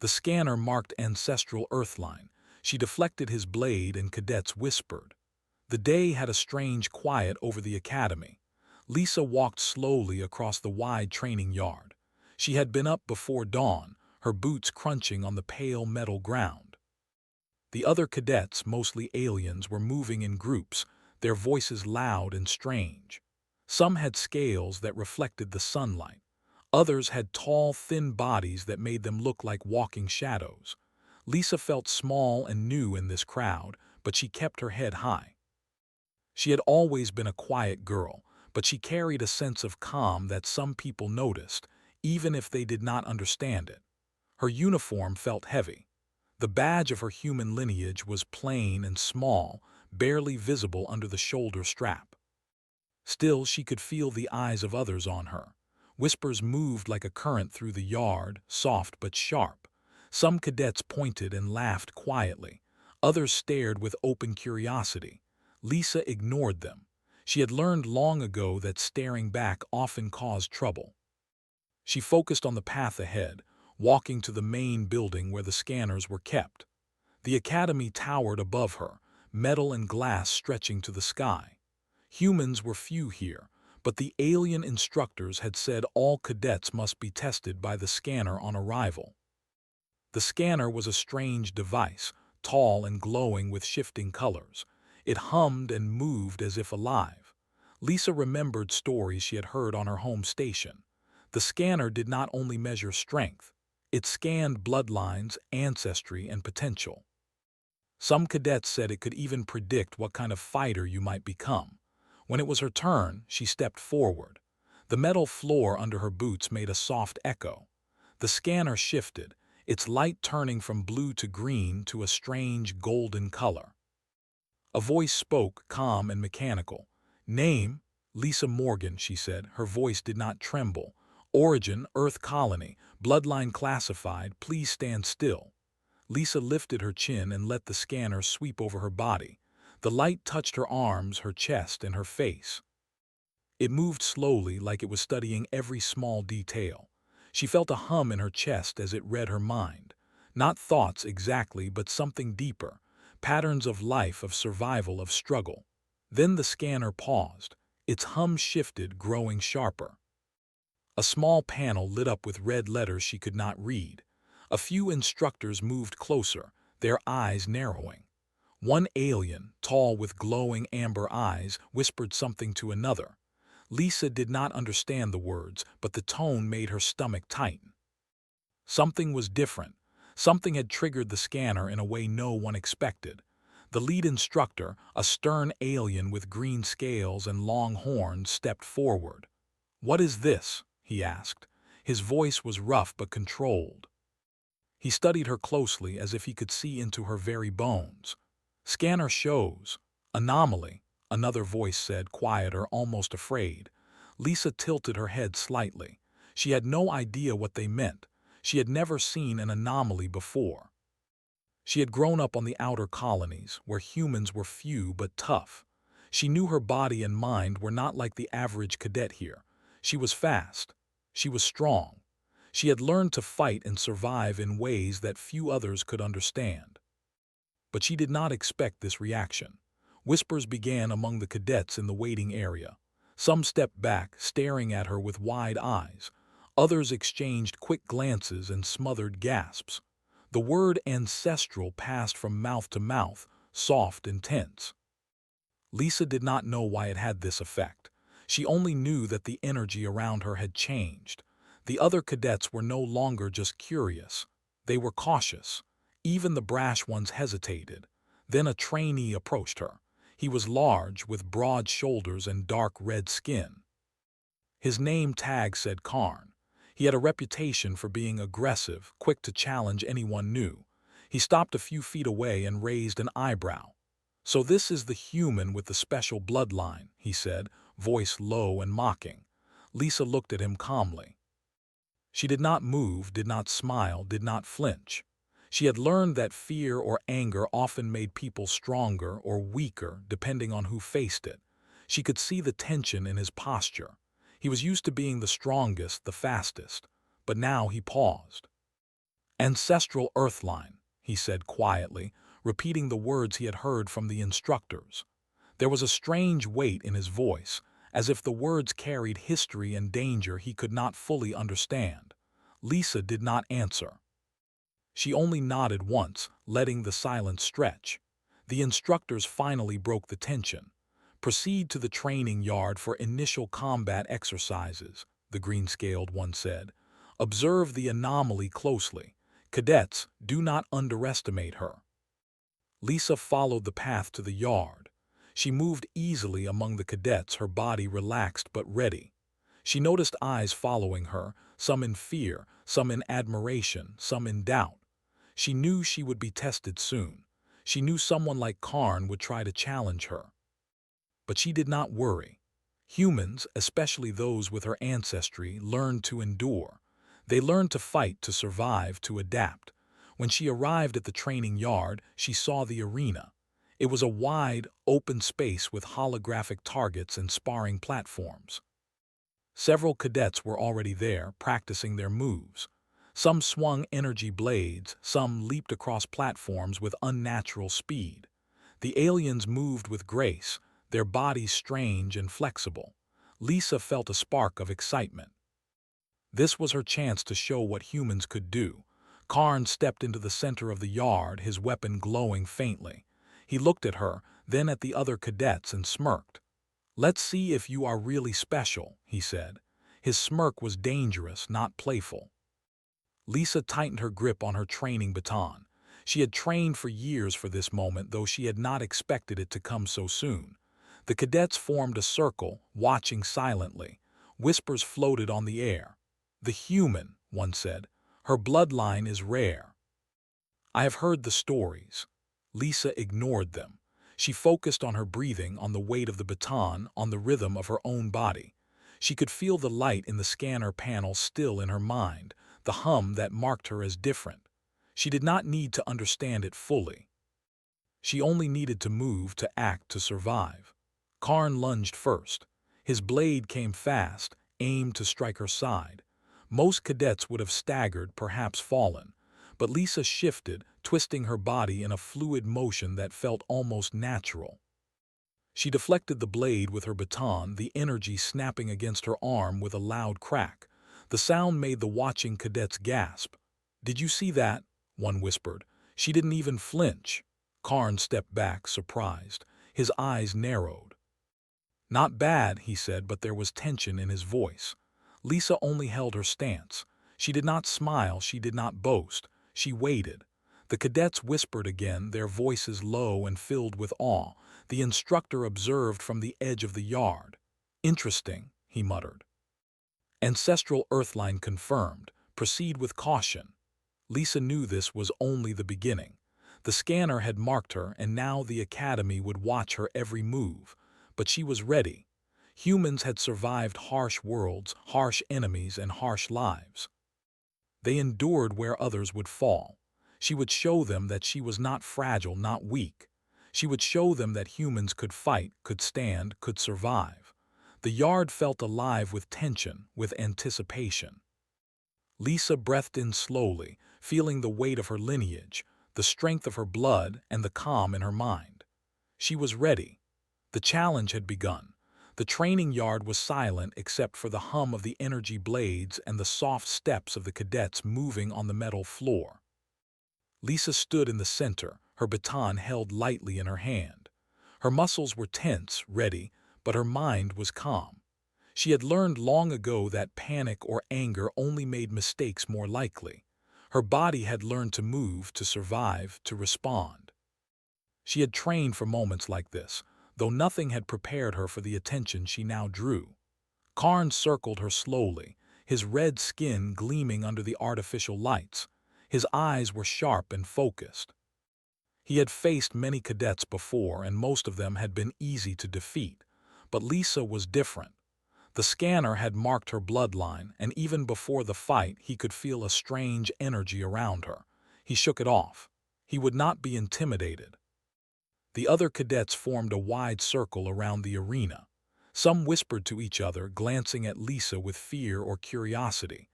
The scanner marked ancestral Earthline. She deflected his blade and cadets whispered. The day had a strange quiet over the academy. Lisa walked slowly across the wide training yard. She had been up before dawn, her boots crunching on the pale metal ground. The other cadets, mostly aliens, were moving in groups, their voices loud and strange. Some had scales that reflected the sunlight. Others had tall, thin bodies that made them look like walking shadows. Lisa felt small and new in this crowd, but she kept her head high. She had always been a quiet girl, but she carried a sense of calm that some people noticed, even if they did not understand it. Her uniform felt heavy. The badge of her human lineage was plain and small, barely visible under the shoulder strap. Still, she could feel the eyes of others on her. Whispers moved like a current through the yard, soft but sharp. Some cadets pointed and laughed quietly. Others stared with open curiosity. Lisa ignored them. She had learned long ago that staring back often caused trouble. She focused on the path ahead, walking to the main building where the scanners were kept. The academy towered above her, metal and glass stretching to the sky. Humans were few here, but the alien instructors had said all cadets must be tested by the scanner on arrival. The scanner was a strange device, tall and glowing with shifting colors. It hummed and moved as if alive. Lisa remembered stories she had heard on her home station. The scanner did not only measure strength, it scanned bloodlines, ancestry, and potential. Some cadets said it could even predict what kind of fighter you might become. When it was her turn, she stepped forward. The metal floor under her boots made a soft echo. The scanner shifted, its light turning from blue to green to a strange golden color. A voice spoke, calm and mechanical. "Name?" "Lisa Morgan," she said. Her voice did not tremble. "Origin, Earth colony. Bloodline classified. Please stand still." Lisa lifted her chin and let the scanner sweep over her body. The light touched her arms, her chest, and her face. It moved slowly, like it was studying every small detail. She felt a hum in her chest as it read her mind. Not thoughts exactly, but something deeper. Patterns of life, of survival, of struggle. Then the scanner paused. Its hum shifted, growing sharper. A small panel lit up with red letters she could not read. A few instructors moved closer, their eyes narrowing. One alien, tall with glowing amber eyes, whispered something to another. Lisa did not understand the words, but the tone made her stomach tighten. Something was different. Something had triggered the scanner in a way no one expected. The lead instructor, a stern alien with green scales and long horns, stepped forward. "What is this?" he asked. His voice was rough but controlled. He studied her closely as if he could see into her very bones. "Scanner shows. Anomaly," another voice said, quieter, almost afraid. Lisa tilted her head slightly. She had no idea what they meant. She had never seen an anomaly before. She had grown up on the outer colonies, where humans were few but tough. She knew her body and mind were not like the average cadet here. She was fast. She was strong. She had learned to fight and survive in ways that few others could understand. But she did not expect this reaction. Whispers began among the cadets in the waiting area. Some stepped back, staring at her with wide eyes. Others exchanged quick glances and smothered gasps. The word ancestral passed from mouth to mouth, soft and tense. Lisa did not know why it had this effect. She only knew that the energy around her had changed. The other cadets were no longer just curious. They were cautious. Even the brash ones hesitated. Then a trainee approached her. He was large, with broad shoulders and dark red skin. His name tag said Karn. He had a reputation for being aggressive, quick to challenge anyone new. He stopped a few feet away and raised an eyebrow. "So this is the human with the special bloodline," he said, voice low and mocking. Lisa looked at him calmly. She did not move, did not smile, did not flinch. She had learned that fear or anger often made people stronger or weaker, depending on who faced it. She could see the tension in his posture. He was used to being the strongest, the fastest, but now he paused. Ancestral Earthline, he said quietly, repeating the words he had heard from the instructors. There was a strange weight in his voice, as if the words carried history and danger he could not fully understand. Lisa did not answer. She only nodded once, letting the silence stretch. The instructors finally broke the tension. "Proceed to the training yard for initial combat exercises," the green-scaled one said. "Observe the anomaly closely. Cadets, do not underestimate her." Lisa followed the path to the yard. She moved easily among the cadets, her body relaxed but ready. She noticed eyes following her, some in fear, some in admiration, some in doubt. She knew she would be tested soon. She knew someone like Karn would try to challenge her. But she did not worry. Humans, especially those with her ancestry, learned to endure. They learned to fight, to survive, to adapt. When she arrived at the training yard, she saw the arena. It was a wide, open space with holographic targets and sparring platforms. Several cadets were already there, practicing their moves. Some swung energy blades, some leaped across platforms with unnatural speed. The aliens moved with grace, their bodies strange and flexible. Lisa felt a spark of excitement. This was her chance to show what humans could do. Karn stepped into the center of the yard, his weapon glowing faintly. He looked at her, then at the other cadets and smirked. "Let's see if you are really special," he said. His smirk was dangerous, not playful. Lisa tightened her grip on her training baton. She had trained for years for this moment, though she had not expected it to come so soon. The cadets formed a circle, watching silently. Whispers floated on the air. "The human," one said. "Her bloodline is rare." "I have heard the stories." Lisa ignored them. She focused on her breathing, on the weight of the baton, on the rhythm of her own body. She could feel the light in the scanner panel still in her mind, the hum that marked her as different. She did not need to understand it fully. She only needed to move, to act, to survive. Karn lunged first. His blade came fast, aimed to strike her side. Most cadets would have staggered, perhaps fallen. But Lisa shifted, twisting her body in a fluid motion that felt almost natural. She deflected the blade with her baton, the energy snapping against her arm with a loud crack. The sound made the watching cadets gasp. "Did you see that?" one whispered. "She didn't even flinch." Karn stepped back, surprised. His eyes narrowed. "Not bad," he said, but there was tension in his voice. Lisa only held her stance. She did not smile, she did not boast. She waited. The cadets whispered again, their voices low and filled with awe. The instructor observed from the edge of the yard. "Interesting," he muttered. "Ancestral Earthline confirmed. Proceed with caution." Lisa knew this was only the beginning. The scanner had marked her, and now the Academy would watch her every move. But she was ready. Humans had survived harsh worlds, harsh enemies, and harsh lives. They endured where others would fall. She would show them that she was not fragile, not weak. She would show them that humans could fight, could stand, could survive. The yard felt alive with tension, with anticipation. Lisa breathed in slowly, feeling the weight of her lineage, the strength of her blood, and the calm in her mind. She was ready. The challenge had begun. The training yard was silent except for the hum of the energy blades and the soft steps of the cadets moving on the metal floor. Lisa stood in the center, her baton held lightly in her hand. Her muscles were tense, ready, but her mind was calm. She had learned long ago that panic or anger only made mistakes more likely. Her body had learned to move, to survive, to respond. She had trained for moments like this, though nothing had prepared her for the attention she now drew. Karn circled her slowly, his red skin gleaming under the artificial lights. His eyes were sharp and focused. He had faced many cadets before, and most of them had been easy to defeat. But Lisa was different. The scanner had marked her bloodline, and even before the fight, he could feel a strange energy around her. He shook it off. He would not be intimidated. The other cadets formed a wide circle around the arena. Some whispered to each other, glancing at Lisa with fear or curiosity.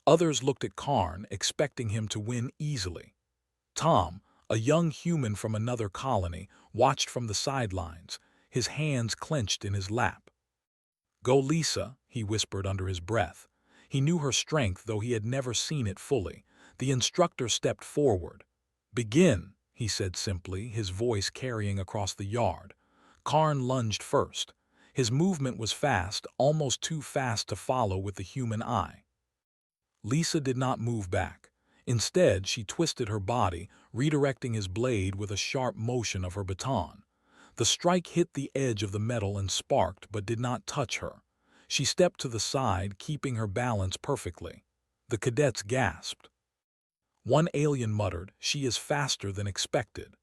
Others looked at Karn, expecting him to win easily. Tom, a young human from another colony, watched from the sidelines, his hands clenched in his lap. "Go, Lisa," he whispered under his breath. He knew her strength, though he had never seen it fully. The instructor stepped forward. "Begin," he said simply, his voice carrying across the yard. Karn lunged first. His movement was fast, almost too fast to follow with the human eye. Lisa did not move back. Instead, she twisted her body, redirecting his blade with a sharp motion of her baton. The strike hit the edge of the metal and sparked, but did not touch her. She stepped to the side, keeping her balance perfectly. The cadets gasped. One alien muttered, "She is faster than expected."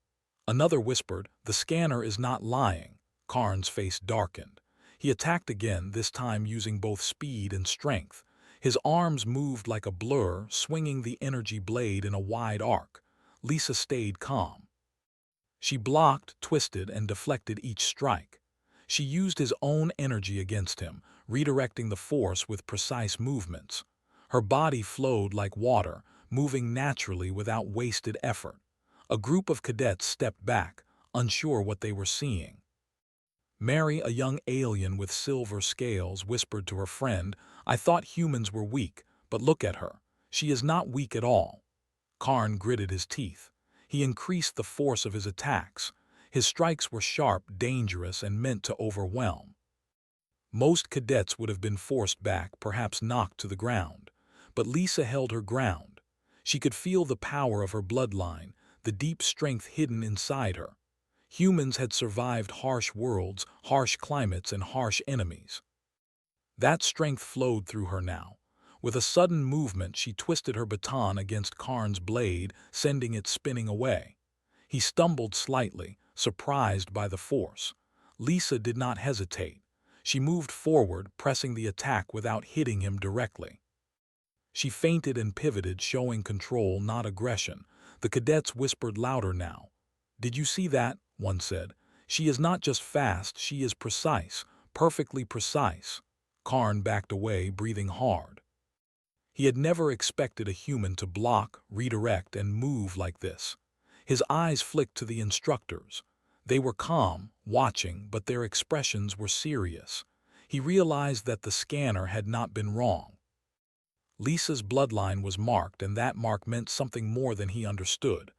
Another whispered, "The scanner is not lying." Karn's face darkened. He attacked again, this time using both speed and strength. His arms moved like a blur, swinging the energy blade in a wide arc. Lisa stayed calm. She blocked, twisted, and deflected each strike. She used his own energy against him, redirecting the force with precise movements. Her body flowed like water, moving naturally without wasted effort. A group of cadets stepped back, unsure what they were seeing. Mary, a young alien with silver scales, whispered to her friend, "I thought humans were weak, but look at her. She is not weak at all." Karn gritted his teeth. He increased the force of his attacks. His strikes were sharp, dangerous, and meant to overwhelm. Most cadets would have been forced back, perhaps knocked to the ground. But Lisa held her ground. She could feel the power of her bloodline, the deep strength hidden inside her. Humans had survived harsh worlds, harsh climates, and harsh enemies. That strength flowed through her now. With a sudden movement, she twisted her baton against Karn's blade, sending it spinning away. He stumbled slightly, surprised by the force. Lisa did not hesitate. She moved forward, pressing the attack without hitting him directly. She feinted and pivoted, showing control, not aggression. The cadets whispered louder now. "Did you see that?" one said. "She is not just fast, she is precise, perfectly precise." Karn backed away, breathing hard. He had never expected a human to block, redirect, and move like this. His eyes flicked to the instructors. They were calm, watching, but their expressions were serious. He realized that the scanner had not been wrong. Lisa's bloodline was marked, and that mark meant something more than he understood.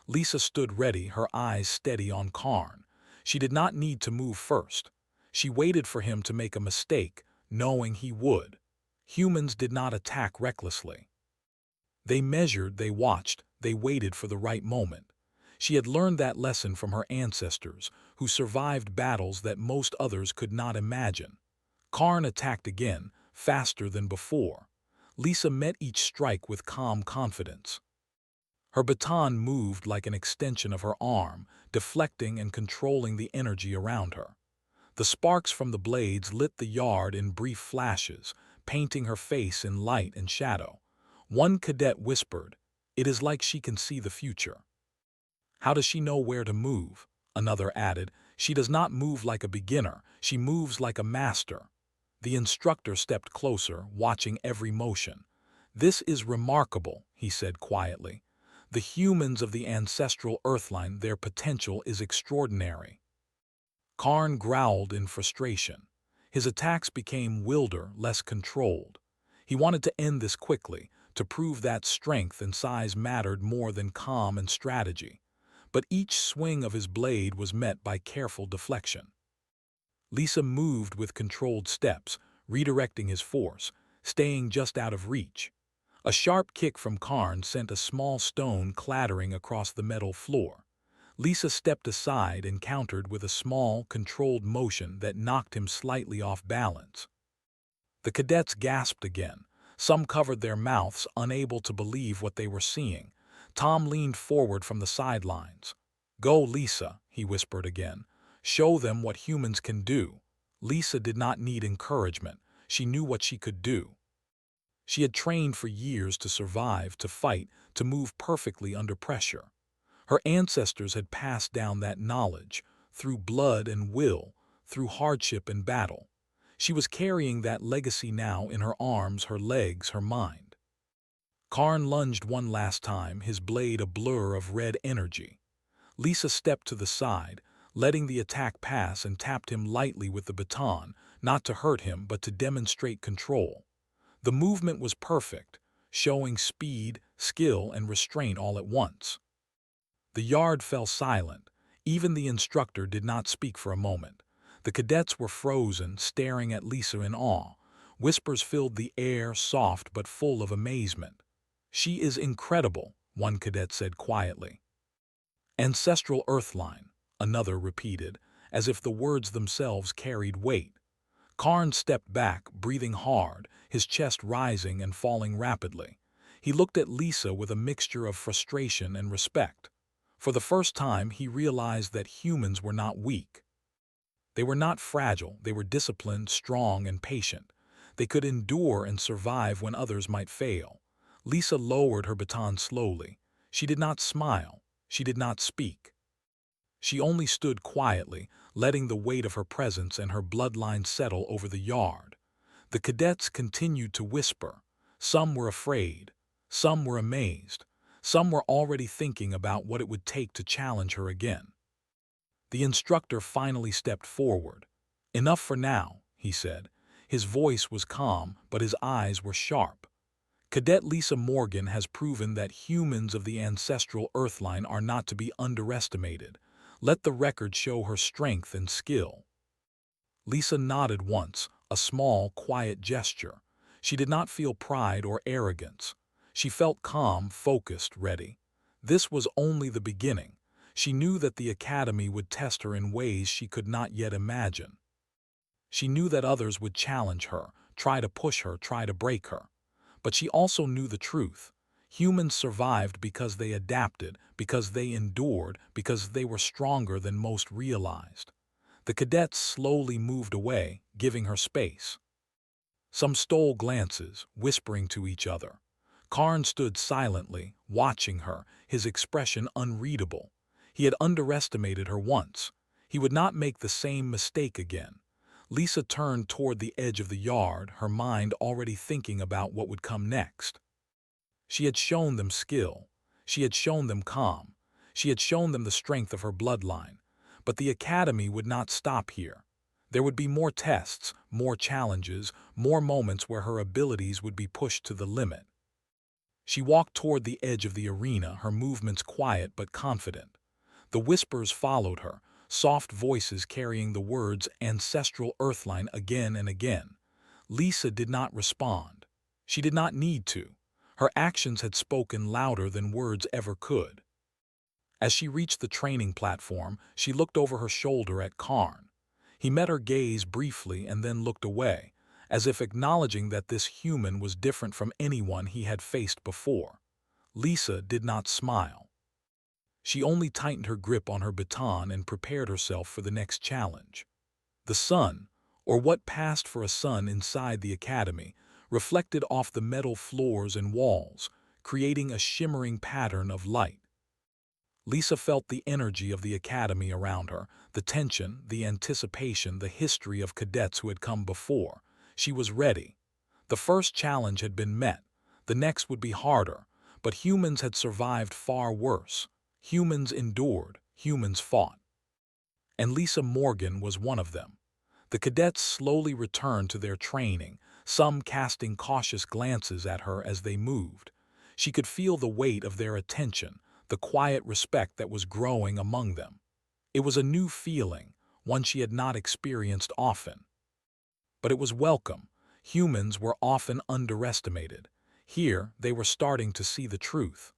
Lisa stood ready, her eyes steady on Karn. She did not need to move first. She waited for him to make a mistake, knowing he would. Humans did not attack recklessly. They measured, they watched, they waited for the right moment. She had learned that lesson from her ancestors, who survived battles that most others could not imagine. Karn attacked again, faster than before. Lisa met each strike with calm confidence. Her baton moved like an extension of her arm, deflecting and controlling the energy around her. The sparks from the blades lit the yard in brief flashes, painting her face in light and shadow. One cadet whispered, "It is like she can see the future." "How does she know where to move?" Another added, "She does not move like a beginner, she moves like a master." The instructor stepped closer, watching every motion. "This is remarkable," he said quietly. "The humans of the ancestral Earthline, their potential is extraordinary." Karn growled in frustration. His attacks became wilder, less controlled. He wanted to end this quickly, to prove that strength and size mattered more than calm and strategy. But each swing of his blade was met by careful deflection. Lisa moved with controlled steps, redirecting his force, staying just out of reach. A sharp kick from Karn sent a small stone clattering across the metal floor. Lisa stepped aside and countered with a small, controlled motion that knocked him slightly off balance. The cadets gasped again. Some covered their mouths, unable to believe what they were seeing. Tom leaned forward from the sidelines. "Go, Lisa," he whispered again. "Show them what humans can do." Lisa did not need encouragement. She knew what she could do. She had trained for years to survive, to fight, to move perfectly under pressure. Her ancestors had passed down that knowledge, through blood and will, through hardship and battle. She was carrying that legacy now in her arms, her legs, her mind. Karn lunged one last time, his blade a blur of red energy. Lisa stepped to the side, letting the attack pass, and tapped him lightly with the baton, not to hurt him but to demonstrate control. The movement was perfect, showing speed, skill, and restraint all at once. The yard fell silent. Even the instructor did not speak for a moment. The cadets were frozen, staring at Lisa in awe. Whispers filled the air, soft but full of amazement. "She is incredible," one cadet said quietly. "Ancestral Earthline," another repeated, as if the words themselves carried weight. Karn stepped back, breathing hard, his chest rising and falling rapidly. He looked at Lisa with a mixture of frustration and respect. For the first time, he realized that humans were not weak. They were not fragile, they were disciplined, strong, and patient. They could endure and survive when others might fail. Lisa lowered her baton slowly. She did not smile. She did not speak. She only stood quietly, letting the weight of her presence and her bloodline settle over the yard. The cadets continued to whisper. Some were afraid. Some were amazed. Some were already thinking about what it would take to challenge her again. The instructor finally stepped forward. "Enough for now," he said. His voice was calm, but his eyes were sharp. "Cadet Lisa Morgan has proven that humans of the ancestral Earthline are not to be underestimated. Let the record show her strength and skill." Lisa nodded once, a small, quiet gesture. She did not feel pride or arrogance. She felt calm, focused, ready. This was only the beginning. She knew that the academy would test her in ways she could not yet imagine. She knew that others would challenge her, try to push her, try to break her. But she also knew the truth. Humans survived because they adapted, because they endured, because they were stronger than most realized. The cadets slowly moved away, giving her space. Some stole glances, whispering to each other. Karn stood silently, watching her, his expression unreadable. He had underestimated her once. He would not make the same mistake again. Lisa turned toward the edge of the yard, her mind already thinking about what would come next. She had shown them skill. She had shown them calm. She had shown them the strength of her bloodline. But the academy would not stop here. There would be more tests, more challenges, more moments where her abilities would be pushed to the limit. She walked toward the edge of the arena, her movements quiet but confident. The whispers followed her, soft voices carrying the words "Ancestral Earthline" again and again. Lisa did not respond. She did not need to. Her actions had spoken louder than words ever could. As she reached the training platform, she looked over her shoulder at Karn. He met her gaze briefly and then looked away, as if acknowledging that this human was different from anyone he had faced before. Lisa did not smile. She only tightened her grip on her baton and prepared herself for the next challenge. The sun, or what passed for a sun inside the academy, reflected off the metal floors and walls, creating a shimmering pattern of light. Lisa felt the energy of the academy around her, the tension, the anticipation, the history of cadets who had come before. She was ready. The first challenge had been met. The next would be harder, but humans had survived far worse. Humans endured, humans fought. And Lisa Morgan was one of them. The cadets slowly returned to their training, some casting cautious glances at her as they moved. She could feel the weight of their attention, the quiet respect that was growing among them. It was a new feeling, one she had not experienced often. But it was welcome. Humans were often underestimated. Here, they were starting to see the truth.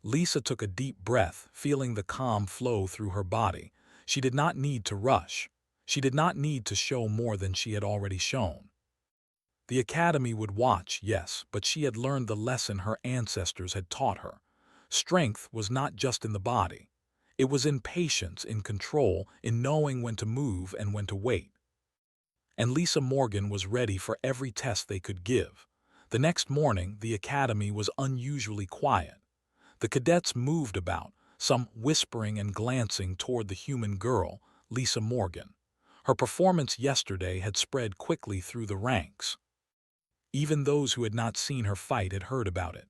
Lisa took a deep breath, feeling the calm flow through her body. She did not need to rush. She did not need to show more than she had already shown. The academy would watch, yes, but she had learned the lesson her ancestors had taught her. Strength was not just in the body. It was in patience, in control, in knowing when to move and when to wait. And Lisa Morgan was ready for every test they could give. The next morning, the academy was unusually quiet. The cadets moved about, some whispering and glancing toward the human girl, Lisa Morgan. Her performance yesterday had spread quickly through the ranks. Even those who had not seen her fight had heard about it.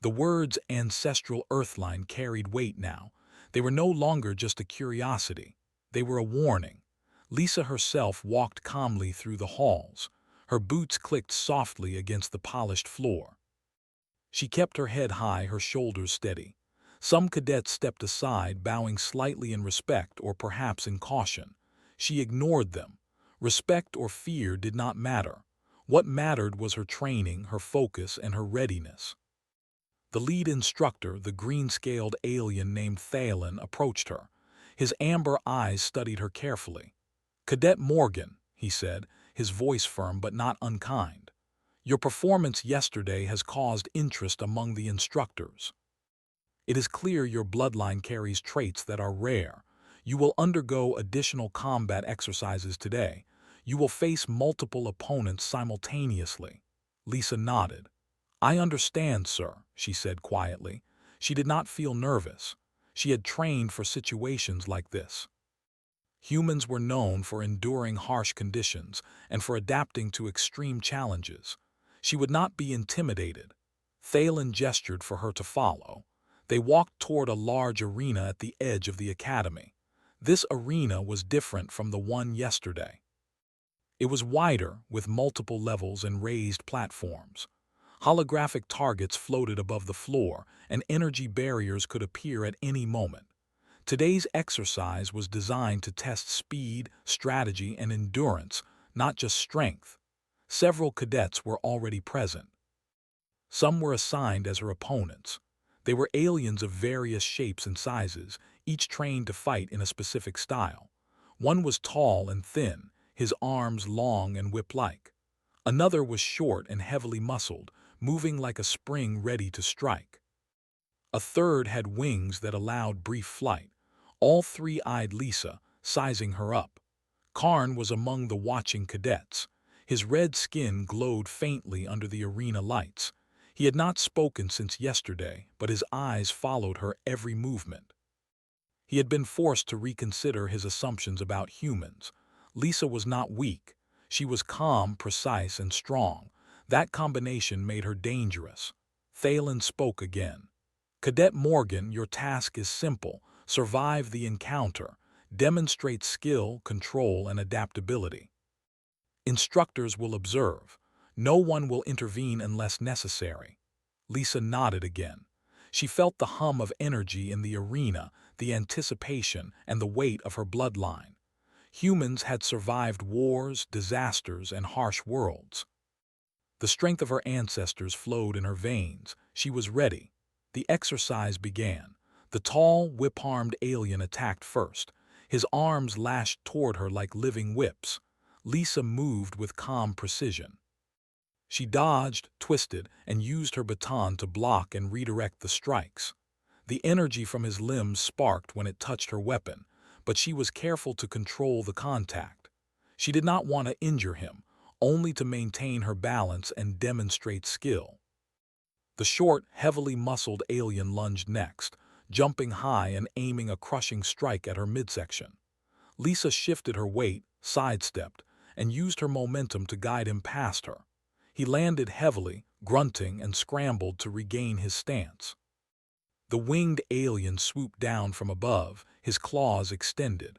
The words ancestral earthline carried weight now. They were no longer just a curiosity. They were a warning. Lisa herself walked calmly through the halls. Her boots clicked softly against the polished floor. She kept her head high, her shoulders steady. Some cadets stepped aside, bowing slightly in respect or perhaps in caution. She ignored them. Respect or fear did not matter. What mattered was her training, her focus, and her readiness. The lead instructor, the green-scaled alien named Thalen, approached her. His amber eyes studied her carefully. "Cadet Morgan," he said, his voice firm but not unkind. "Your performance yesterday has caused interest among the instructors. It is clear your bloodline carries traits that are rare. You will undergo additional combat exercises today. You will face multiple opponents simultaneously." Lisa nodded. "I understand, sir," she said quietly. She did not feel nervous. She had trained for situations like this. Humans were known for enduring harsh conditions and for adapting to extreme challenges. She would not be intimidated. Thalen gestured for her to follow. They walked toward a large arena at the edge of the academy. This arena was different from the one yesterday. It was wider, with multiple levels and raised platforms. Holographic targets floated above the floor, and energy barriers could appear at any moment. Today's exercise was designed to test speed, strategy, and endurance, not just strength. Several cadets were already present. Some were assigned as her opponents. They were aliens of various shapes and sizes, each trained to fight in a specific style. One was tall and thin, his arms long and whip-like. Another was short and heavily muscled, moving like a spring ready to strike. A third had wings that allowed brief flight. All three eyed Lisa, sizing her up. Karn was among the watching cadets. His red skin glowed faintly under the arena lights. He had not spoken since yesterday, but his eyes followed her every movement. He had been forced to reconsider his assumptions about humans. Lisa was not weak. She was calm, precise, and strong. That combination made her dangerous. Thalen spoke again. "Cadet Morgan, your task is simple. Survive the encounter. Demonstrate skill, control, and adaptability. Instructors will observe. No one will intervene unless necessary." Lisa nodded again. She felt the hum of energy in the arena, the anticipation, and the weight of her bloodline. Humans had survived wars, disasters, and harsh worlds. The strength of her ancestors flowed in her veins. She was ready. The exercise began. The tall, whip-armed alien attacked first. His arms lashed toward her like living whips. Lisa moved with calm precision. She dodged, twisted, and used her baton to block and redirect the strikes. The energy from his limbs sparked when it touched her weapon, but she was careful to control the contact. She did not want to injure him, only to maintain her balance and demonstrate skill. The short, heavily muscled alien lunged next, jumping high and aiming a crushing strike at her midsection. Lisa shifted her weight, sidestepped, and used her momentum to guide him past her. He landed heavily, grunting, and scrambled to regain his stance. The winged alien swooped down from above, his claws extended.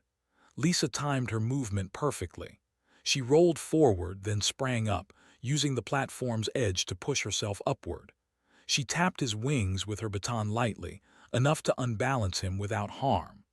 Lisa timed her movement perfectly. She rolled forward, then sprang up, using the platform's edge to push herself upward. She tapped his wings with her baton lightly, enough to unbalance him without harm.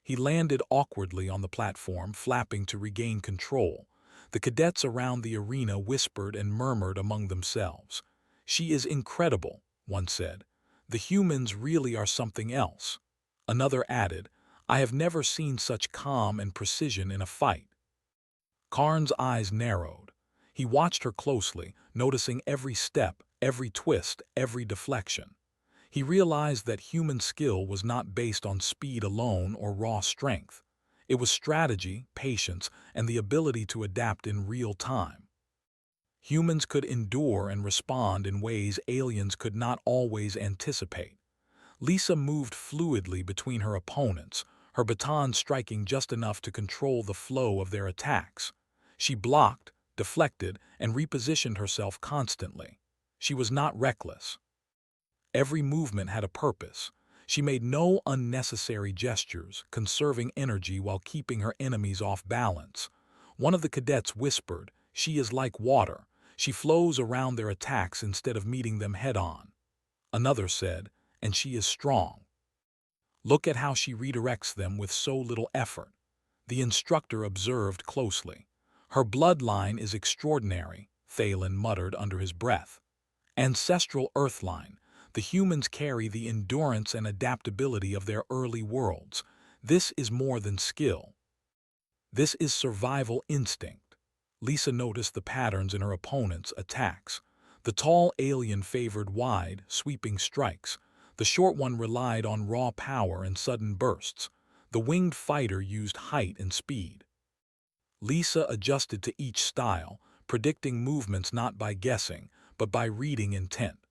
He landed awkwardly on the platform, flapping to regain control. The cadets around the arena whispered and murmured among themselves. "She is incredible," one said. "The humans really are something else." Another added, "I have never seen such calm and precision in a fight." Karn's eyes narrowed. He watched her closely, noticing every step, every twist, every deflection. He realized that human skill was not based on speed alone or raw strength. It was strategy, patience, and the ability to adapt in real time. Humans could endure and respond in ways aliens could not always anticipate. Lisa moved fluidly between her opponents, her baton striking just enough to control the flow of their attacks. She blocked, deflected, and repositioned herself constantly. She was not reckless. Every movement had a purpose. She made no unnecessary gestures, conserving energy while keeping her enemies off balance. One of the cadets whispered, "She is like water. She flows around their attacks instead of meeting them head-on." Another said, "And she is strong. Look at how she redirects them with so little effort." The instructor observed closely. "Her bloodline is extraordinary," Thalen muttered under his breath. Ancestral Earthline. The humans carry the endurance and adaptability of their early worlds. This is more than skill. This is survival instinct. Lisa noticed the patterns in her opponent's attacks. The tall alien favored wide, sweeping strikes. The short one relied on raw power and sudden bursts. The winged fighter used height and speed. Lisa adjusted to each style, predicting movements not by guessing, but by reading intent.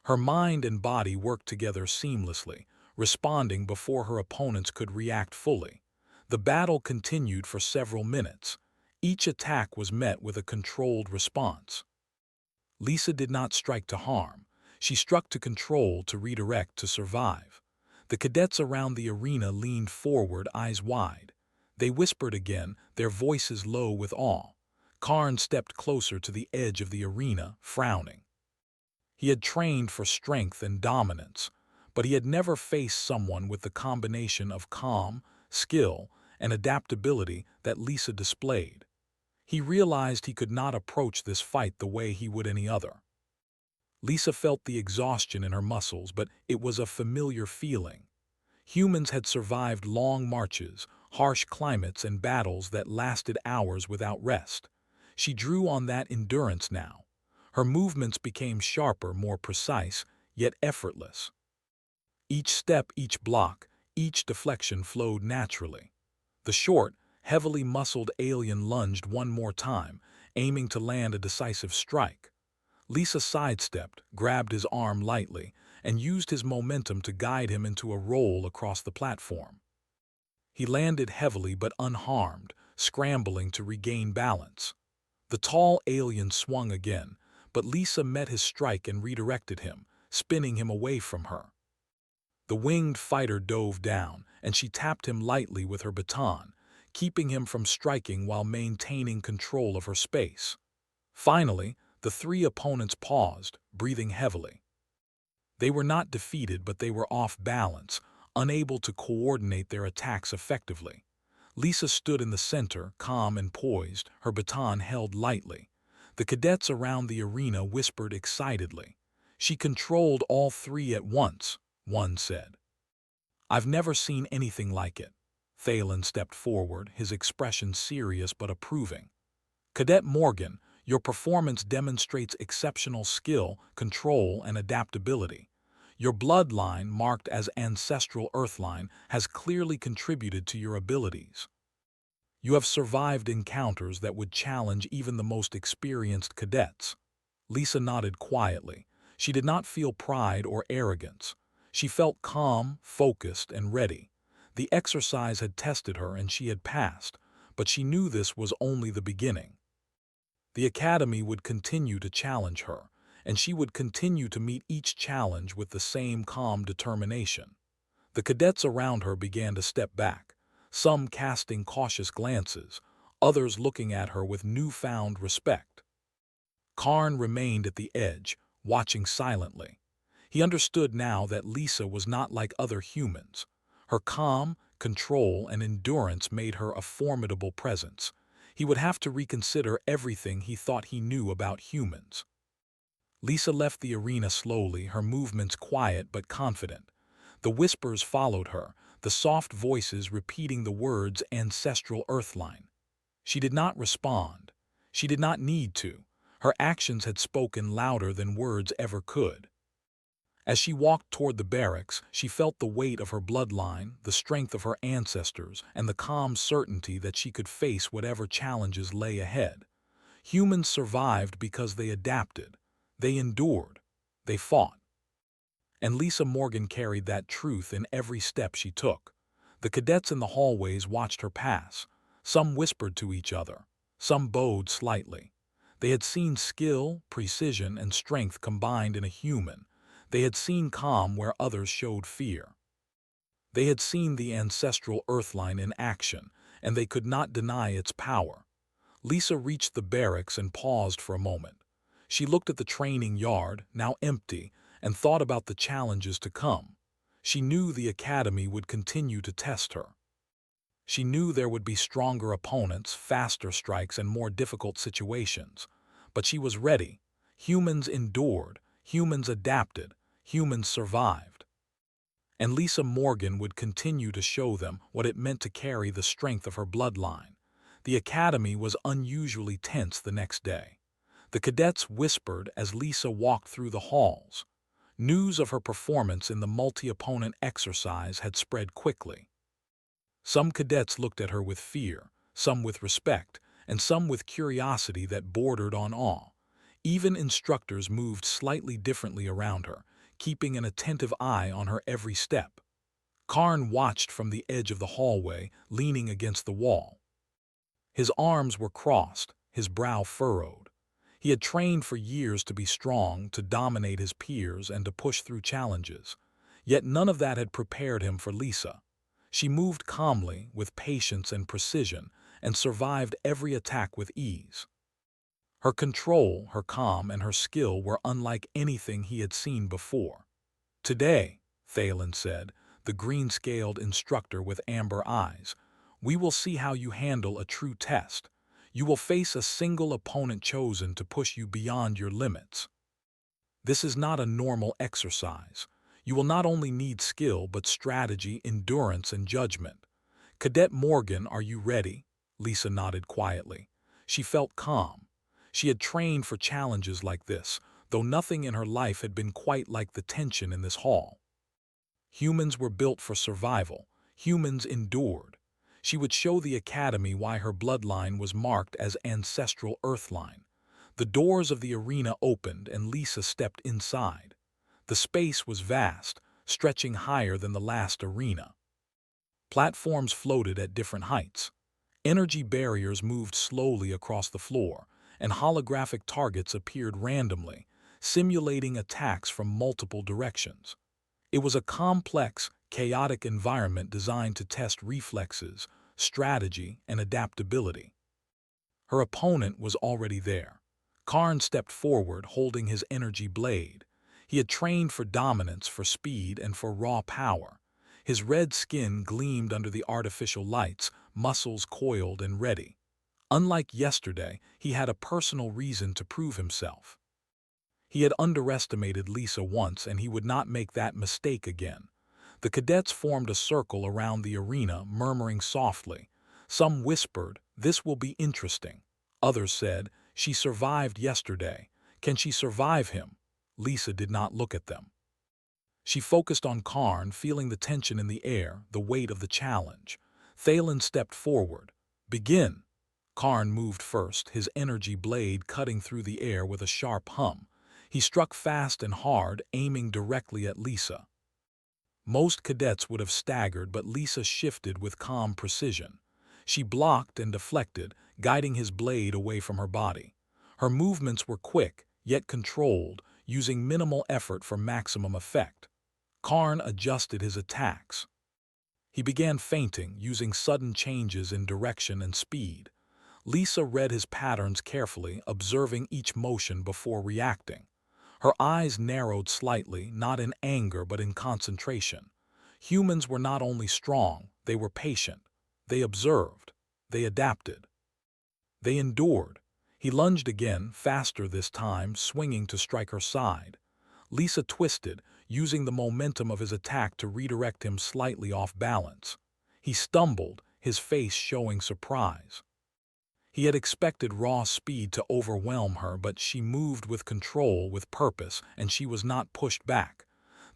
Her mind and body worked together seamlessly, responding before her opponents could react fully. The battle continued for several minutes. Each attack was met with a controlled response. Lisa did not strike to harm. She struck to control, to redirect, to survive. The cadets around the arena leaned forward, eyes wide. They whispered again, their voices low with awe. Karn stepped closer to the edge of the arena, frowning. He had trained for strength and dominance, but he had never faced someone with the combination of calm, skill, and adaptability that Lisa displayed. He realized he could not approach this fight the way he would any other. Lisa felt the exhaustion in her muscles, but it was a familiar feeling. Humans had survived long marches, harsh climates, and battles that lasted hours without rest. She drew on that endurance now. Her movements became sharper, more precise, yet effortless. Each step, each block, each deflection flowed naturally. The short, heavily muscled alien lunged one more time, aiming to land a decisive strike. Lisa sidestepped, grabbed his arm lightly, and used his momentum to guide him into a roll across the platform. He landed heavily but unharmed, scrambling to regain balance. The tall alien swung again, but Lisa met his strike and redirected him, spinning him away from her. The winged fighter dove down, and she tapped him lightly with her baton, keeping him from striking while maintaining control of her space. Finally, the three opponents paused, breathing heavily. They were not defeated, but they were off balance, unable to coordinate their attacks effectively. Lisa stood in the center, calm and poised, her baton held lightly. The cadets around the arena whispered excitedly. "She controlled all three at once," one said. "I've never seen anything like it." Thalen stepped forward, his expression serious but approving. "Cadet Morgan, your performance demonstrates exceptional skill, control, and adaptability. Your bloodline, marked as Ancestral Earthline, has clearly contributed to your abilities. You have survived encounters that would challenge even the most experienced cadets." Lisa nodded quietly. She did not feel pride or arrogance. She felt calm, focused, and ready. The exercise had tested her and she had passed, but she knew this was only the beginning. The academy would continue to challenge her, and she would continue to meet each challenge with the same calm determination. The cadets around her began to step back, some casting cautious glances, others looking at her with newfound respect. Karn remained at the edge, watching silently. He understood now that Lisa was not like other humans. Her calm, control, and endurance made her a formidable presence. He would have to reconsider everything he thought he knew about humans. Lisa left the arena slowly, her movements quiet but confident. The whispers followed her, the soft voices repeating the words "Ancestral Earthline." She did not respond. She did not need to. Her actions had spoken louder than words ever could. As she walked toward the barracks, she felt the weight of her bloodline, the strength of her ancestors, and the calm certainty that she could face whatever challenges lay ahead. Humans survived because they adapted. They endured. They fought. And Lisa Morgan carried that truth in every step she took. The cadets in the hallways watched her pass. Some whispered to each other. Some bowed slightly. They had seen skill, precision, and strength combined in a human. They had seen calm where others showed fear. They had seen the ancestral Earthline in action, and they could not deny its power. Lisa reached the barracks and paused for a moment. She looked at the training yard, now empty, and thought about the challenges to come. She knew the academy would continue to test her. She knew there would be stronger opponents, faster strikes, and more difficult situations. But she was ready. Humans endured, humans adapted, humans survived. And Lisa Morgan would continue to show them what it meant to carry the strength of her bloodline. The academy was unusually tense the next day. The cadets whispered as Lisa walked through the halls. News of her performance in the multi-opponent exercise had spread quickly. Some cadets looked at her with fear, some with respect, and some with curiosity that bordered on awe. Even instructors moved slightly differently around her, keeping an attentive eye on her every step. Karn watched from the edge of the hallway, leaning against the wall. His arms were crossed, his brow furrowed. He had trained for years to be strong, to dominate his peers, and to push through challenges. Yet none of that had prepared him for Lisa. She moved calmly, with patience and precision, and survived every attack with ease. Her control, her calm, and her skill were unlike anything he had seen before. "Today," Thalen said, the green-scaled instructor with amber eyes, "we will see how you handle a true test. You will face a single opponent chosen to push you beyond your limits. This is not a normal exercise. You will not only need skill but strategy, endurance, and judgment." "Cadet Morgan, are you ready?" Lisa nodded quietly. She felt calm. She had trained for challenges like this, though nothing in her life had been quite like the tension in this hall. Humans were built for survival. Humans endured. She would show the academy why her bloodline was marked as ancestral Earthline. The doors of the arena opened and Lisa stepped inside. The space was vast, stretching higher than the last arena. Platforms floated at different heights. Energy barriers moved slowly across the floor, and holographic targets appeared randomly, simulating attacks from multiple directions. It was a complex, chaotic environment designed to test reflexes, strategy, and adaptability. Her opponent was already there. Karn stepped forward, holding his energy blade. He had trained for dominance, for speed, and for raw power. His red skin gleamed under the artificial lights, muscles coiled and ready. Unlike yesterday, he had a personal reason to prove himself. He had underestimated Lisa once, and he would not make that mistake again. The cadets formed a circle around the arena, murmuring softly. Some whispered, "This will be interesting." Others said, "She survived yesterday. Can she survive him?" Lisa did not look at them. She focused on Karn, feeling the tension in the air, the weight of the challenge. Thalen stepped forward. "Begin." Karn moved first, his energy blade cutting through the air with a sharp hum. He struck fast and hard, aiming directly at Lisa. Most cadets would have staggered, but Lisa shifted with calm precision. She blocked and deflected, guiding his blade away from her body. Her movements were quick, yet controlled, using minimal effort for maximum effect. Karn adjusted his attacks. He began feinting, using sudden changes in direction and speed. Lisa read his patterns carefully, observing each motion before reacting. Her eyes narrowed slightly, not in anger but in concentration. Humans were not only strong, they were patient. They observed. They adapted. They endured. He lunged again, faster this time, swinging to strike her side. Lisa twisted, using the momentum of his attack to redirect him slightly off balance. He stumbled, his face showing surprise. He had expected raw speed to overwhelm her, but she moved with control, with purpose, and she was not pushed back.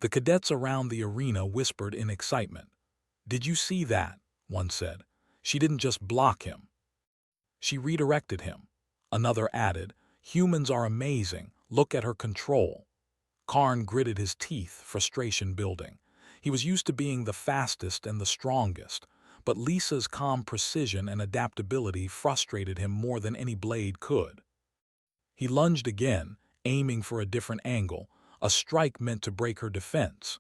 The cadets around the arena whispered in excitement. "Did you see that?" one said. "She didn't just block him. She redirected him." Another added, "Humans are amazing. Look at her control." Karn gritted his teeth, frustration building. He was used to being the fastest and the strongest, but Lisa's calm precision and adaptability frustrated him more than any blade could. He lunged again, aiming for a different angle, a strike meant to break her defense.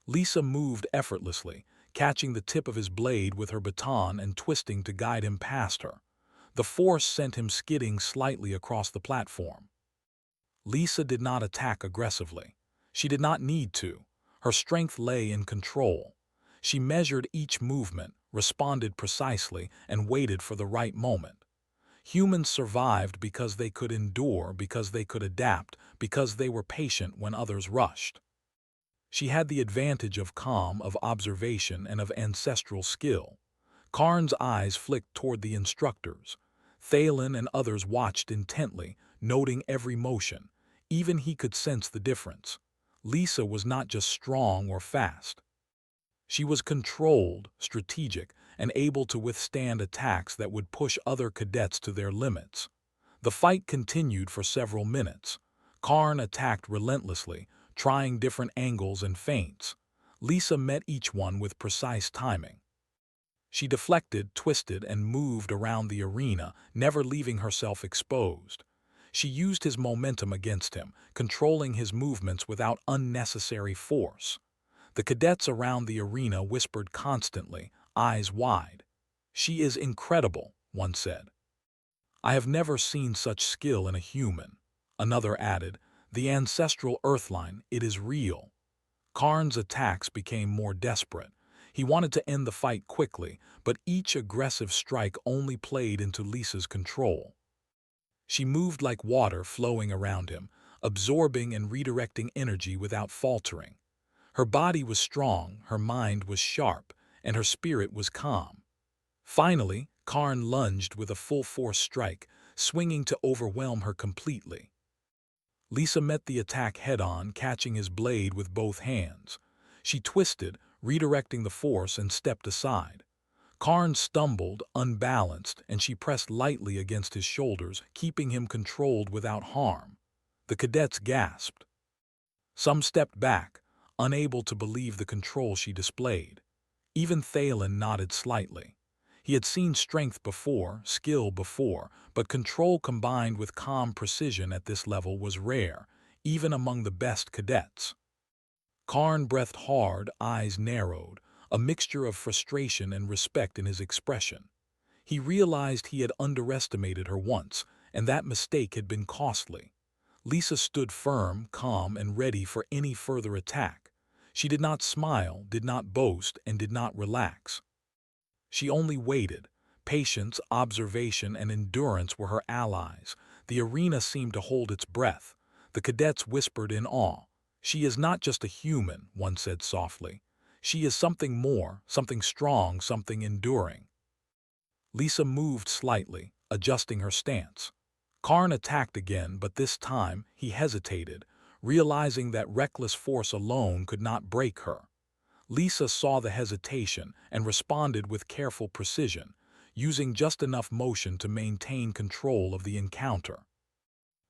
Lisa moved effortlessly, catching the tip of his blade with her baton and twisting to guide him past her. The force sent him skidding slightly across the platform. Lisa did not attack aggressively. She did not need to. Her strength lay in control. She measured each movement, responded precisely, and waited for the right moment. Humans survived because they could endure, because they could adapt, because they were patient when others rushed. She had the advantage of calm, of observation, and of ancestral skill. Karn's eyes flicked toward the instructors. Thalen and others watched intently, noting every motion. Even he could sense the difference. Lisa was not just strong or fast. She was controlled, strategic, and able to withstand attacks that would push other cadets to their limits. The fight continued for several minutes. Karn attacked relentlessly, trying different angles and feints. Lisa met each one with precise timing. She deflected, twisted, and moved around the arena, never leaving herself exposed. She used his momentum against him, controlling his movements without unnecessary force. The cadets around the arena whispered constantly, eyes wide. "She is incredible," one said. "I have never seen such skill in a human." Another added, "The ancestral earthline, it is real." Karn's attacks became more desperate. He wanted to end the fight quickly, but each aggressive strike only played into Lisa's control. She moved like water flowing around him, absorbing and redirecting energy without faltering. Her body was strong, her mind was sharp, and her spirit was calm. Finally, Karn lunged with a full-force strike, swinging to overwhelm her completely. Lisa met the attack head-on, catching his blade with both hands. She twisted, redirecting the force, and stepped aside. Karn stumbled, unbalanced, and she pressed lightly against his shoulders, keeping him controlled without harm. The cadets gasped. Some stepped back, unable to believe the control she displayed. Even Thalen nodded slightly. He had seen strength before, skill before, but control combined with calm precision at this level was rare, even among the best cadets. Karn breathed hard, eyes narrowed, a mixture of frustration and respect in his expression. He realized he had underestimated her once, and that mistake had been costly. Lisa stood firm, calm, and ready for any further attack. She did not smile, did not boast, and did not relax. She only waited. Patience, observation, and endurance were her allies. The arena seemed to hold its breath. The cadets whispered in awe. "She is not just a human," one said softly. "She is something more, something strong, something enduring." Lisa moved slightly, adjusting her stance. Karn attacked again, but this time he hesitated, realizing that reckless force alone could not break her. Lisa saw the hesitation and responded with careful precision, using just enough motion to maintain control of the encounter.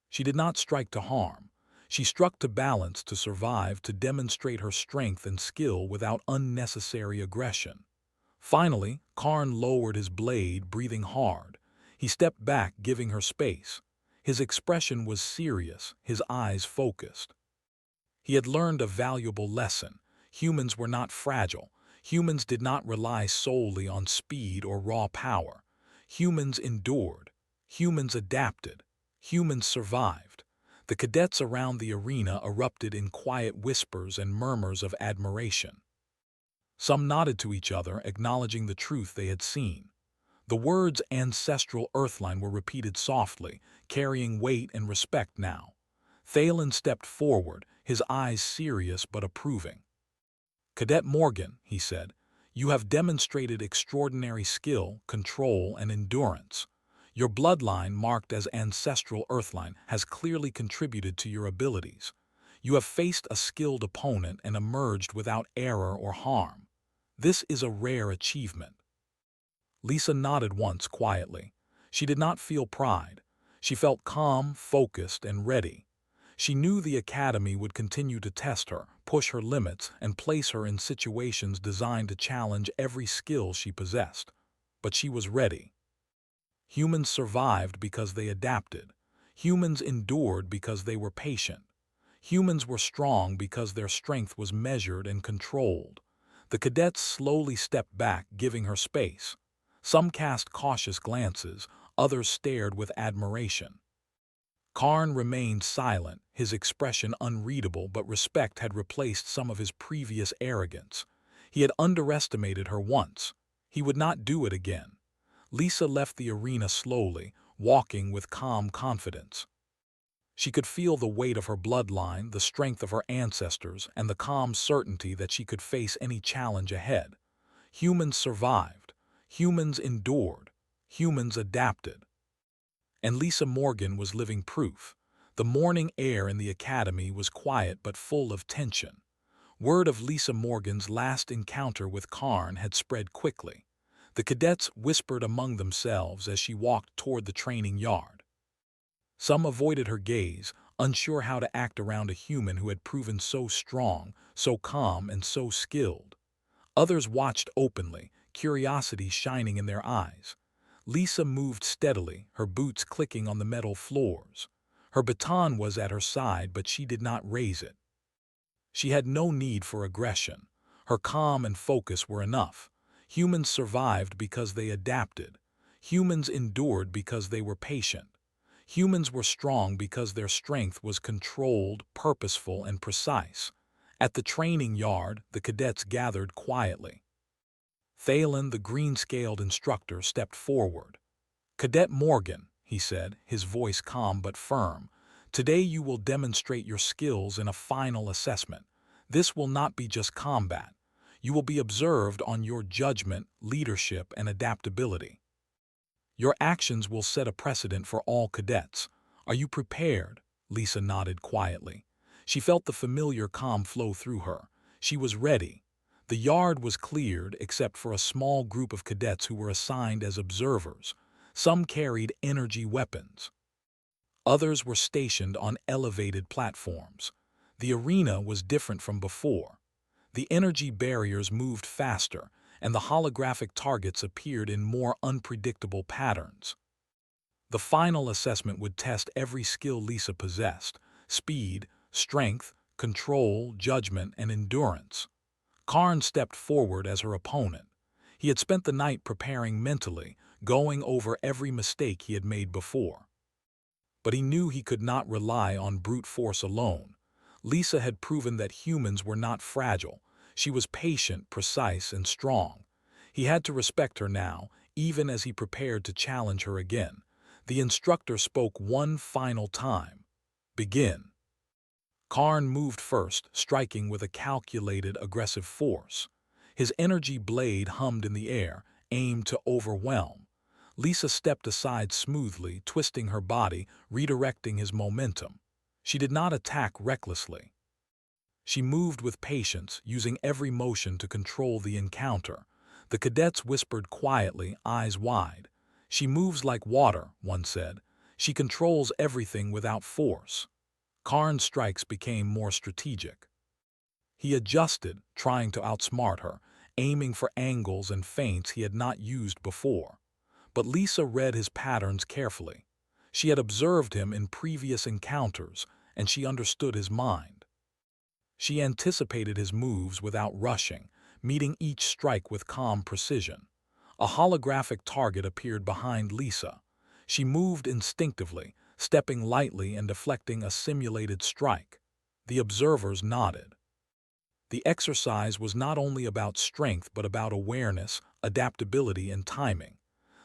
She did not strike to harm. She struck to balance, to survive, to demonstrate her strength and skill without unnecessary aggression. Finally, Karn lowered his blade, breathing hard. He stepped back, giving her space. His expression was serious, his eyes focused. He had learned a valuable lesson. Humans were not fragile. Humans did not rely solely on speed or raw power. Humans endured. Humans adapted. Humans survived. The cadets around the arena erupted in quiet whispers and murmurs of admiration. Some nodded to each other, acknowledging the truth they had seen. The words "ancestral earthline" were repeated softly, carrying weight and respect now. Thalen stepped forward, his eyes serious but approving. "Cadet Morgan," he said, "you have demonstrated extraordinary skill, control, and endurance. Your bloodline, marked as ancestral earthline, has clearly contributed to your abilities. You have faced a skilled opponent and emerged without error or harm. This is a rare achievement." Lisa nodded once quietly. She did not feel pride. She felt calm, focused, and ready. She knew the academy would continue to test her, push her limits, and place her in situations designed to challenge every skill she possessed. But she was ready. Humans survived because they adapted. Humans endured because they were patient. Humans were strong because their strength was measured and controlled. The cadets slowly stepped back, giving her space. Some cast cautious glances, others stared with admiration. Karn remained silent, his expression unreadable, but respect had replaced some of his previous arrogance. He had underestimated her once. He would not do it again. Lisa left the arena slowly, walking with calm confidence. She could feel the weight of her bloodline, the strength of her ancestors, and the calm certainty that she could face any challenge ahead. Humans survived. Humans endured. Humans adapted. And Lisa Morgan was living proof. The morning air in the academy was quiet but full of tension. Word of Lisa Morgan's last encounter with Karn had spread quickly. The cadets whispered among themselves as she walked toward the training yard. Some avoided her gaze, unsure how to act around a human who had proven so strong, so calm, and so skilled. Others watched openly, curiosity shining in their eyes. Lisa moved steadily, her boots clicking on the metal floors. Her baton was at her side, but she did not raise it. She had no need for aggression. Her calm and focus were enough. Humans survived because they adapted. Humans endured because they were patient. Humans were strong because their strength was controlled, purposeful, and precise. At the training yard, the cadets gathered quietly. Thalen, the green-scaled instructor, stepped forward. "Cadet Morgan," he said, his voice calm but firm, "today you will demonstrate your skills in a final assessment. This will not be just combat. You will be observed on your judgment, leadership, and adaptability. Your actions will set a precedent for all cadets. Are you prepared?" Lisa nodded quietly. She felt the familiar calm flow through her. She was ready. The yard was cleared except for a small group of cadets who were assigned as observers. Some carried energy weapons. Others were stationed on elevated platforms. The arena was different from before. The energy barriers moved faster, and the holographic targets appeared in more unpredictable patterns. The final assessment would test every skill Lisa possessed: speed, strength, control, judgment, and endurance. Karn stepped forward as her opponent. He had spent the night preparing mentally, going over every mistake he had made before. But he knew he could not rely on brute force alone. Lisa had proven that humans were not fragile. She was patient, precise, and strong. He had to respect her now, even as he prepared to challenge her again. The instructor spoke one final time. "Begin." Karn moved first, striking with a calculated, aggressive force. His energy blade hummed in the air, aimed to overwhelm. Lisa stepped aside smoothly, twisting her body, redirecting his momentum. She did not attack recklessly. She moved with patience, using every motion to control the encounter. The cadets whispered quietly, eyes wide. "She moves like water," one said. "She controls everything without force." Karn's strikes became more strategic. He adjusted, trying to outsmart her, aiming for angles and feints he had not used before. But Lisa read his patterns carefully. She had observed him in previous encounters, and she understood his mind. She anticipated his moves without rushing, meeting each strike with calm precision. A holographic target appeared behind Lisa. She moved instinctively, stepping lightly and deflecting a simulated strike. The observers nodded. The exercise was not only about strength but about awareness, adaptability, and timing.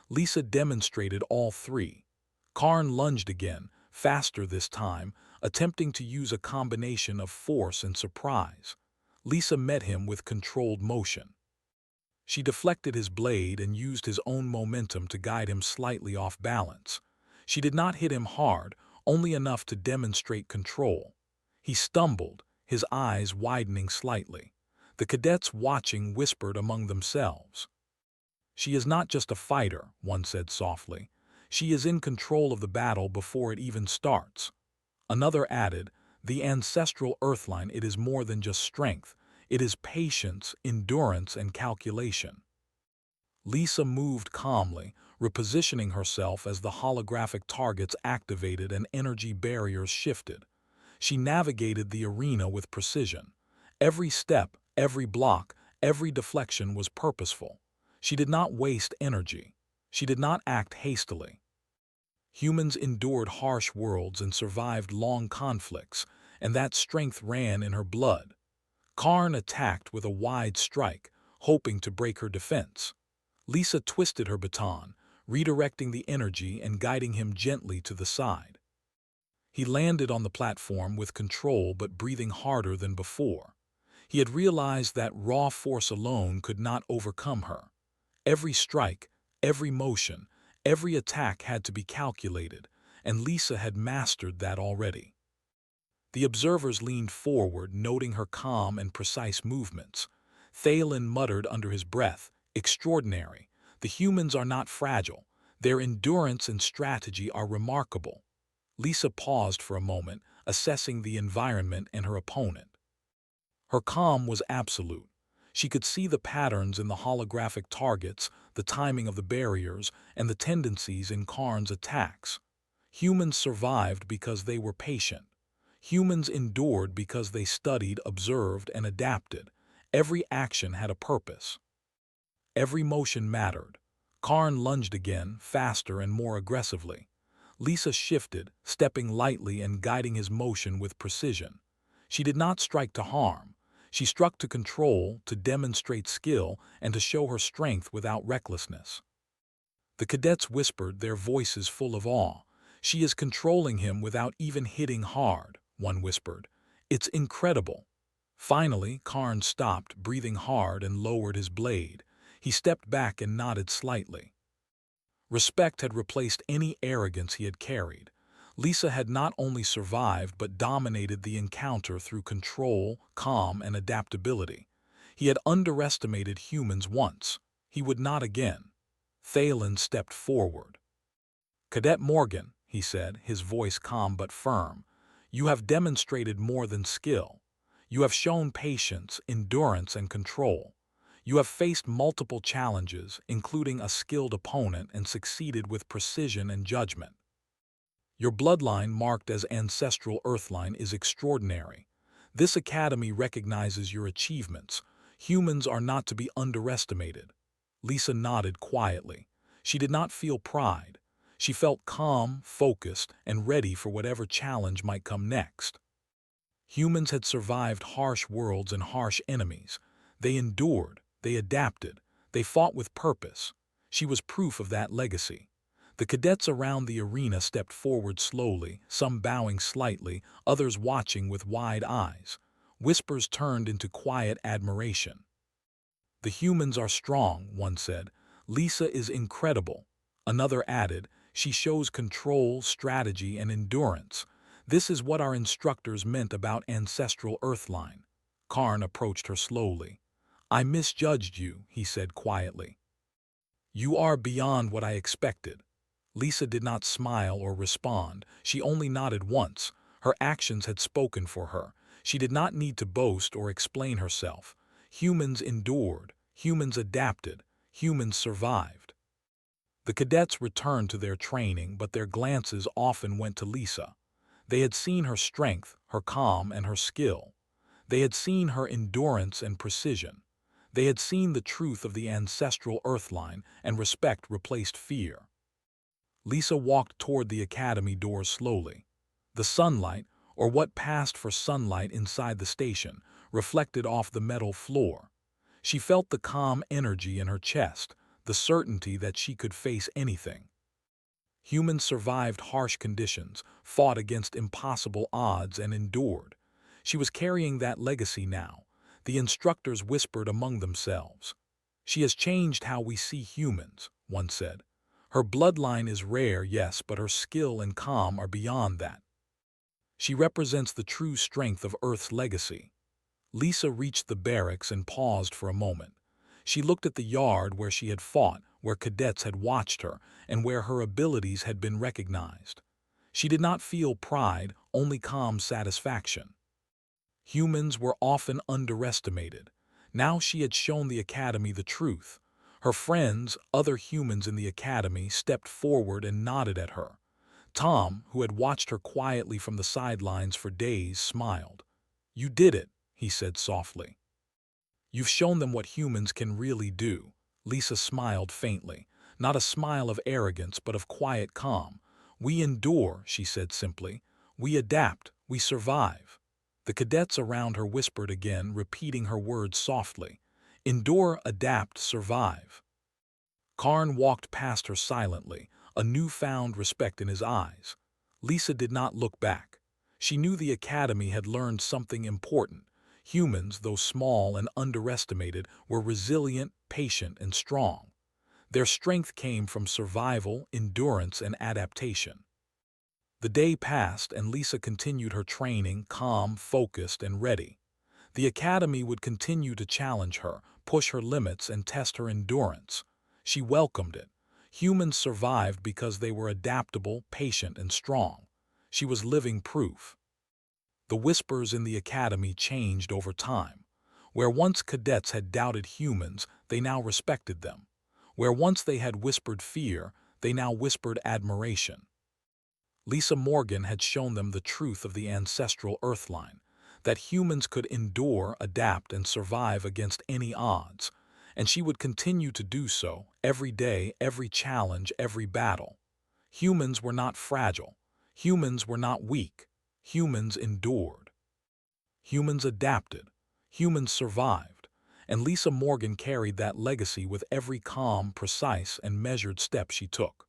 Lisa demonstrated all three. Karn lunged again, faster this time, attempting to use a combination of force and surprise. Lisa met him with controlled motion. She deflected his blade and used his own momentum to guide him slightly off balance. She did not hit him hard, only enough to demonstrate control. He stumbled, his eyes widening slightly. The cadets watching whispered among themselves. "She is not just a fighter," one said softly. "She is in control of the battle before it even starts." Another added, "The ancestral Earthline, it is more than just strength. It is patience, endurance, and calculation." Lisa moved calmly, repositioning herself as the holographic targets activated and energy barriers shifted. She navigated the arena with precision. Every step, every block, every deflection was purposeful. She did not waste energy. She did not act hastily. Humans endured harsh worlds and survived long conflicts, and that strength ran in her blood. Karn attacked with a wide strike, hoping to break her defense. Lisa twisted her baton, redirecting the energy and guiding him gently to the side. He landed on the platform with control but breathing harder than before. He had realized that raw force alone could not overcome her. Every strike, every motion, every attack had to be calculated, and Lisa had mastered that already. The observers leaned forward, noting her calm and precise movements. Thalen muttered under his breath, "Extraordinary. The humans are not fragile. Their endurance and strategy are remarkable." Lisa paused for a moment, assessing the environment and her opponent. Her calm was absolute. She could see the patterns in the holographic targets, the timing of the barriers, and the tendencies in Karn's attacks. Humans survived because they were patient. Humans endured because they studied, observed, and adapted. Every action had a purpose. Every motion mattered. Karn lunged again, faster and more aggressively. Lisa shifted, stepping lightly and guiding his motion with precision. She did not strike to harm. She struck to control, to demonstrate skill, and to show her strength without recklessness. The cadets whispered, their voices full of awe. "She is controlling him without even hitting hard," one whispered. "It's incredible." Finally, Karn stopped, breathing hard, and lowered his blade. He stepped back and nodded slightly. Respect had replaced any arrogance he had carried. Lisa had not only survived but dominated the encounter through control, calm, and adaptability. He had underestimated humans once. He would not again. Thalen stepped forward. "Cadet Morgan," he said, his voice calm but firm, "you have demonstrated more than skill. You have shown patience, endurance, and control. You have faced multiple challenges, including a skilled opponent, and succeeded with precision and judgment. Your bloodline, marked as Ancestral Earthline, is extraordinary. This academy recognizes your achievements. Humans are not to be underestimated." Lisa nodded quietly. She did not feel pride. She felt calm, focused, and ready for whatever challenge might come next. Humans had survived harsh worlds and harsh enemies. They endured, they adapted, they fought with purpose. She was proof of that legacy. The cadets around the arena stepped forward slowly, some bowing slightly, others watching with wide eyes. Whispers turned into quiet admiration. "The humans are strong," one said. "Lisa is incredible." Another added, "She shows control, strategy, and endurance. This is what our instructors meant about Ancestral Earthline." Karn approached her slowly. "I misjudged you," he said quietly. "You are beyond what I expected." Lisa did not smile or respond. She only nodded once. Her actions had spoken for her. She did not need to boast or explain herself. Humans endured. Humans adapted. Humans survived. The cadets returned to their training, but their glances often went to Lisa. They had seen her strength, her calm, and her skill. They had seen her endurance and precision. They had seen the truth of the Ancestral Earthline, and respect replaced fear. Lisa walked toward the academy doors slowly. The sunlight, or what passed for sunlight inside the station, reflected off the metal floor. She felt the calm energy in her chest, the certainty that she could face anything. Humans survived harsh conditions, fought against impossible odds, and endured. She was carrying that legacy now. The instructors whispered among themselves. "She has changed how we see humans," one said. "Her bloodline is rare, yes, but her skill and calm are beyond that. She represents the true strength of Earth's legacy." Lisa reached the barracks and paused for a moment. She looked at the yard where she had fought, where cadets had watched her, and where her abilities had been recognized. She did not feel pride, only calm satisfaction. Humans were often underestimated. Now she had shown the academy the truth. Her friends, other humans in the academy, stepped forward and nodded at her. Tom, who had watched her quietly from the sidelines for days, smiled. "You did it," he said softly. "You've shown them what humans can really do." Lisa smiled faintly, not a smile of arrogance but of quiet calm. "We endure," she said simply. "We adapt, we survive." The cadets around her whispered again, repeating her words softly. Endure, adapt, survive. Karn walked past her silently, a newfound respect in his eyes. Lisa did not look back. She knew the academy had learned something important. Humans, though small and underestimated, were resilient, patient, and strong. Their strength came from survival, endurance, and adaptation. The day passed, and Lisa continued her training, calm, focused, and ready. The academy would continue to challenge her, push her limits, and test her endurance. She welcomed it. Humans survived because they were adaptable, patient, and strong. She was living proof. The whispers in the academy changed over time. Where once cadets had doubted humans, they now respected them. Where once they had whispered fear, they now whispered admiration. Lisa Morgan had shown them the truth of the ancestral Earthline, that humans could endure, adapt, and survive against any odds, and she would continue to do so every day, every challenge, every battle. Humans were not fragile. Humans were not weak. Humans endured. Humans adapted. Humans survived. And Lisa Morgan carried that legacy with every calm, precise, and measured step she took.